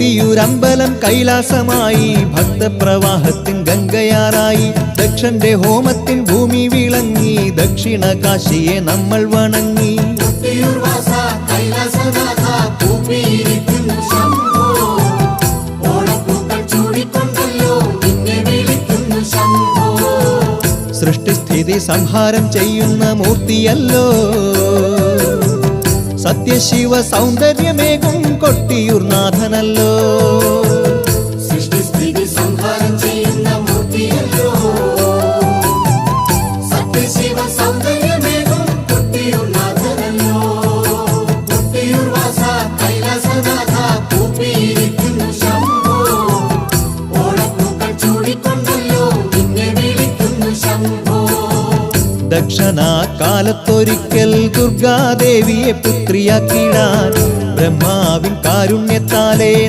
കൊട്ടിയൂരമ്പലം കൈലാസമായി, ഭക്തപ്രവാഹത്തിൻ ഗംഗയാറായി. ദക്ഷന്റെ ഹോമത്തിൻ ഭൂമി വിളങ്ങി, ദക്ഷിണ കാശിയെ നമ്മൾ വണങ്ങി. സൃഷ്ടിസ്ഥിതി സംഹാരം ചെയ്യുന്ന മൂർത്തിയല്ലോ, സത്യശിവ സൗന്ദര്യമേകും കൊട്ടിയൂർ നാഥനല്ലോ. സൃഷ്ടിസ്ഥിതി സംഹാരം ചെയ്യുന്ന മൂർത്തിയല്ലോ, സത്യശിവ സൗന്ദര്യമേകും കൊട്ടിയൂർ നാഥനല്ലോ. കൊട്ടിയൂർ വാസ കൈലാസനാഥ കൂപ്പിയിരിക്കുന്നു ശംഭോ, ഓണപ്പൂക്കൾ ചൂടിക്കൊണ്ടല്ലോ നിന്നെ വിളിക്കുന്നു ശംഭോ. ദക്ഷനാകാലത്തൊരിക്കൽ ദുർഗാദേവിയെ പുത്രിയാക്കിടാൻ ബ്രഹ്മാവിൻ കാരുണ്യത്താലേ